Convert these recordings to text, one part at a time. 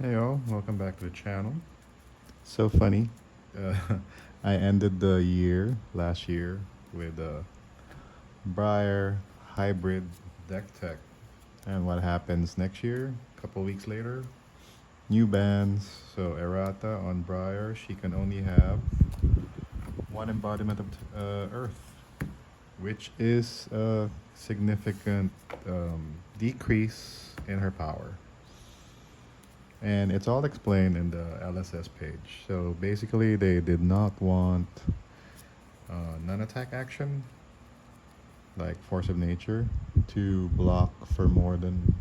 Hey all, welcome back to the channel. So funny. Uh, I ended the year last year with a Briar hybrid deck tech. And what happens next year? A couple weeks later, new bans. So Errata on Briar, she can only have one embodiment of Earth, which is a significant decrease in her power. And it's all explained in the LSS page. So basically, they did not want non-attack action, like Force of Nature, to block for more than,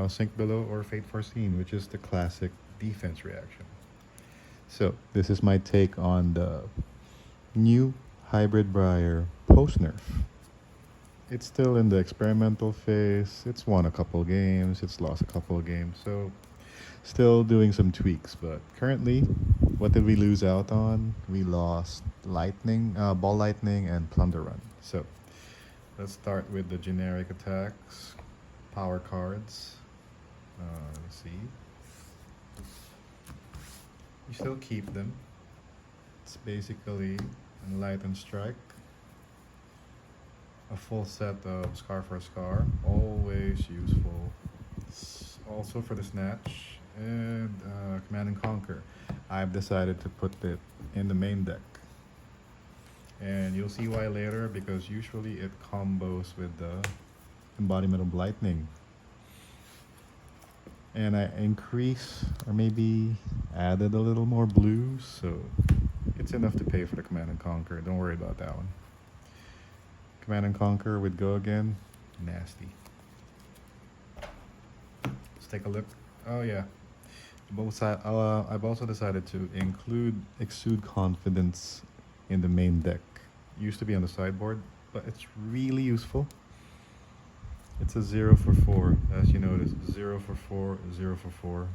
Sink Below or Fate Foreseen, which is the classic defense reaction. So this is my take on the new Hybrid Briar post-nerf. It's still in the experimental phase. It's won a couple games, it's lost a couple of games, so still doing some tweaks. But currently, what did we lose out on? We lost Lightning, Ball Lightning, and Plunder Run. So let's start with the generic attacks, power cards. Let's see. You still keep them. It's basically Enlightened Strike, a full set of Scar for Scar, always useful. Also for the Snatch and Command and Conquer. I've decided to put it in the main deck. And you'll see why later, because usually it combos with the Embodiment of Lightning. And I increase, or maybe added a little more blues, so it's enough to pay for the Command and Conquer. Don't worry about that one. Command and Conquer with Go Again, nasty. Let's take a look. Oh yeah, I've also decided to include Exude Confidence in the main deck. Used to be on the sideboard, but it's really useful. It's a 0 for 4, as you notice. 0 for 4, 0 for 4.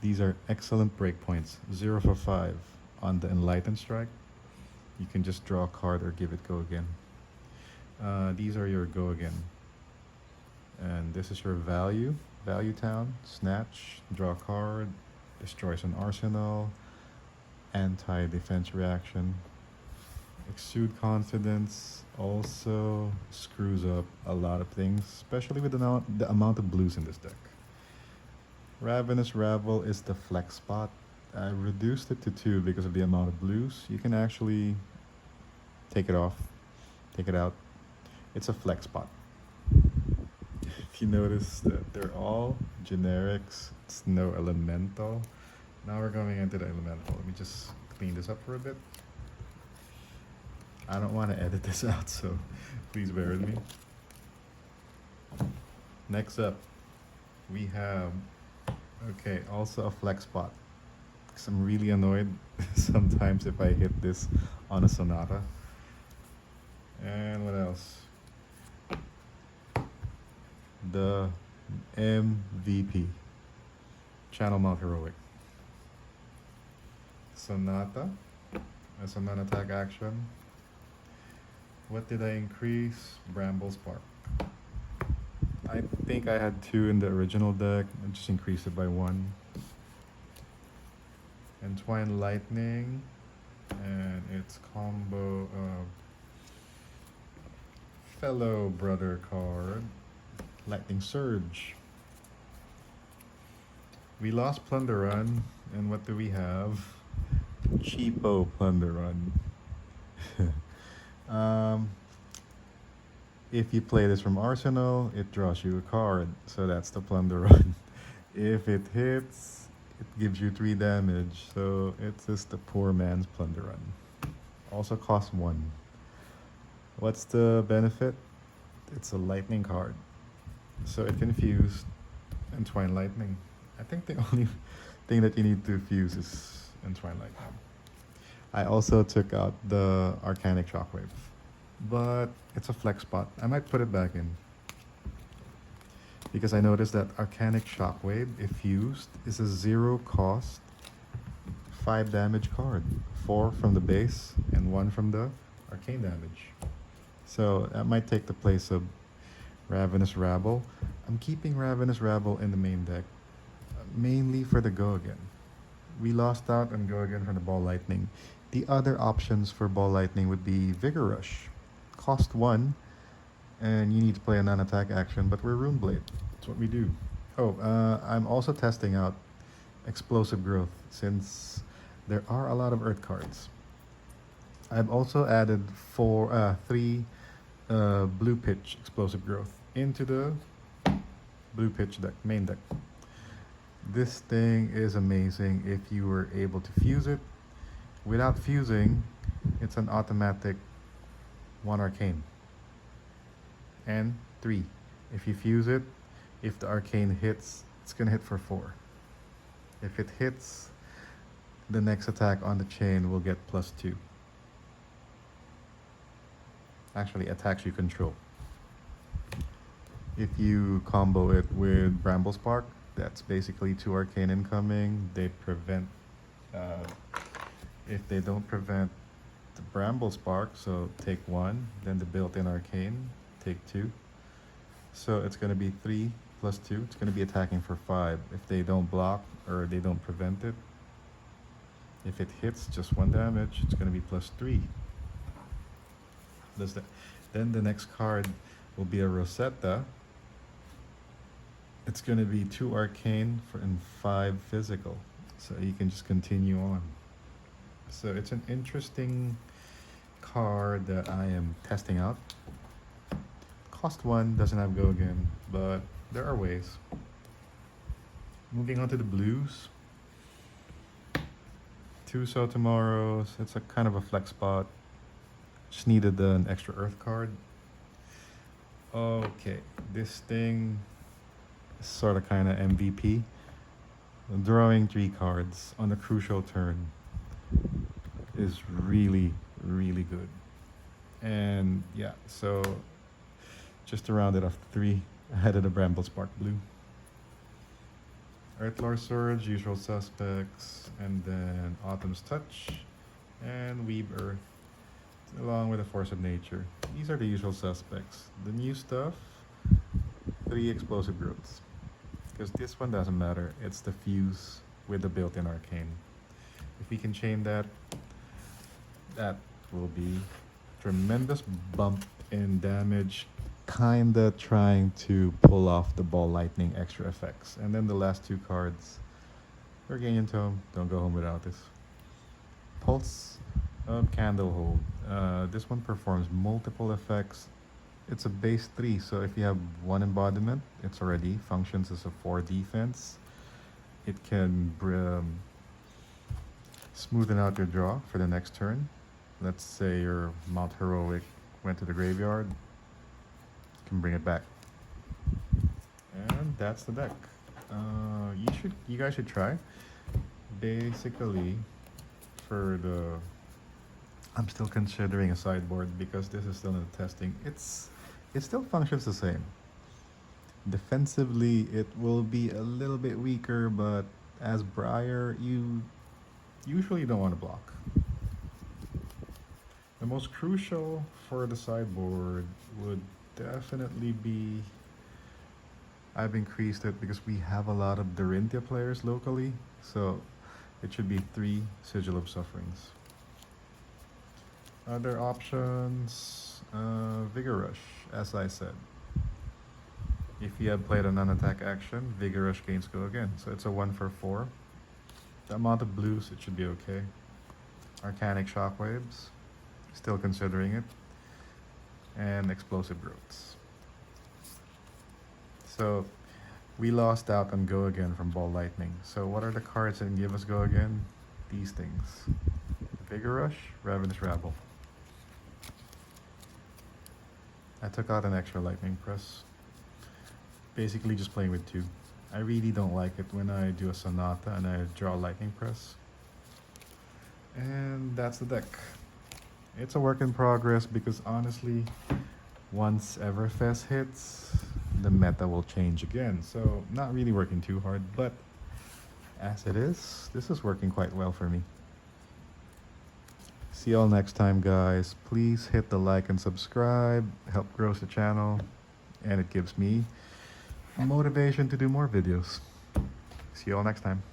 These are excellent breakpoints. 0 for 5 on the Enlightened Strike. You can just draw a card or give it Go Again. These are your Go Again. And this is your value town, Snatch, draw a card, destroys an arsenal, anti-defense reaction. Exude Confidence also screws up a lot of things, especially with the amount of blues in this deck. Ravenous Rabble is the flex spot. I reduced it to 2 because of the amount of blues. You can actually take it off, take it out. It's a flex spot. If you notice that they're all generics, it's no elemental. Now we're going into the elemental. Let me just clean this up for a bit. I don't want to edit this out, so please bear with me. Next up, we have, also a flex spot. Because I'm really annoyed sometimes if I hit this on a Sonata. And what else? The MVP, Channel Mount Heroic. Sonata, as a non-attack action. What did I increase? Bramble Spark. I think I had 2 in the original deck. I just increased it by 1. Entwine Lightning, and its combo of fellow brother card, Lightning Surge. We lost Plunder Run, and what do we have? Cheapo Plunder Run. If you play this from Arsenal, it draws you a card, so that's the Plunder Run. If it hits, it gives you 3 damage, so it's just the poor man's Plunder Run. Also costs 1. What's the benefit? It's a lightning card, so it can fuse Entwine Lightning. I think the only thing that you need to fuse is Entwine Lightning. I also took out the Arcanic Shockwave, but it's a flex spot. I might put it back in, because I noticed that Arcanic Shockwave, if used, is a 0 cost, 5 damage card. 4 from the base and 1 from the arcane damage. So that might take the place of Ravenous Rabble. I'm keeping Ravenous Rabble in the main deck. mainly for the go again. We lost out on go again from the ball lightning. The other options for ball lightning would be Vigor Rush. Cost 1, and you need to play a non-attack action, but we're Rune Blade. That's what we do. Oh, I'm also testing out Explosive Growth since there are a lot of Earth cards. I've also added 3 Blue Pitch Explosive Growth into the Blue Pitch deck, main deck. This thing is amazing if you were able to fuse it. Without fusing, it's an automatic 1 arcane. And 3. If you fuse it, if the arcane hits, it's gonna hit for 4. If it hits, the next attack on the chain will get +2. Actually, attacks you control. If you combo it with Bramble Spark, that's basically 2 arcane incoming. They prevent, if they don't prevent the Bramble Spark, so take 1, then the built-in arcane, take 2. So it's going to be 3 + 2. It's going to be attacking for 5. If they don't block or they don't prevent it, if it hits just 1 damage, it's going to be +3. Then the next card will be a Rosetta. It's going to be 2 arcane and 5 physical. So you can just continue on. So it's an interesting card that I am testing out. Cost 1, doesn't have go again, but there are ways. Moving on to the blues. 2 Sotomaros. It's a kind of a flex spot. Just needed an extra earth card. Okay, this thing is sort of kind of MVP. Drawing 3 cards on a crucial turn is really, really good. And yeah, so just to round it off 3, I added a Bramble Spark Blue. Earthlore Surge, Usual Suspects, and then Autumn's Touch, and Weave Earth, along with a Force of Nature. These are the usual suspects. The new stuff, 3 Explosive Growths. Because this one doesn't matter, it's the fuse with the built-in arcane. If we can chain that, that will be tremendous bump in damage, kinda trying to pull off the ball lightning extra effects. And then the last 2 cards, Organian Tome, don't go home without this. Pulse of Candlehold. This one performs multiple effects. It's a base 3, so if you have 1 embodiment, it's already functions as a 4 defense. It can smoothen out your draw for the next turn. Let's say your Mount Heroic went to the graveyard, you can bring it back. And that's the deck. You guys should try. Basically, for the, I'm still considering a sideboard because this is still in the testing. It still functions the same. Defensively, it will be a little bit weaker, but as Briar, you usually don't want to block. The most crucial for the sideboard would definitely be, I've increased it because we have a lot of Dorinthia players locally, so it should be 3 Sigil of Sufferings. Other options, Vigor Rush, as I said. If you have played a non-attack action, Vigor Rush gains go again. So it's a 1 for 4. The amount of blues, it should be okay. Arcanic Shockwaves, still considering it. And Explosive Growths. So we lost out on go again from Ball Lightning. So what are the cards that can give us go again? These things. Vigor Rush, Ravenous Rabble. I took out an extra Lightning Press. Basically just playing with 2. I really don't like it when I do a Sonata and I draw a Lightning Press. And that's the deck. It's a work in progress because honestly, once Everfest hits, the meta will change again. So not really working too hard, but as it is, this is working quite well for me. See y'all next time, guys. Please hit the like and subscribe, help grow the channel, and it gives me motivation to do more videos. See you all next time.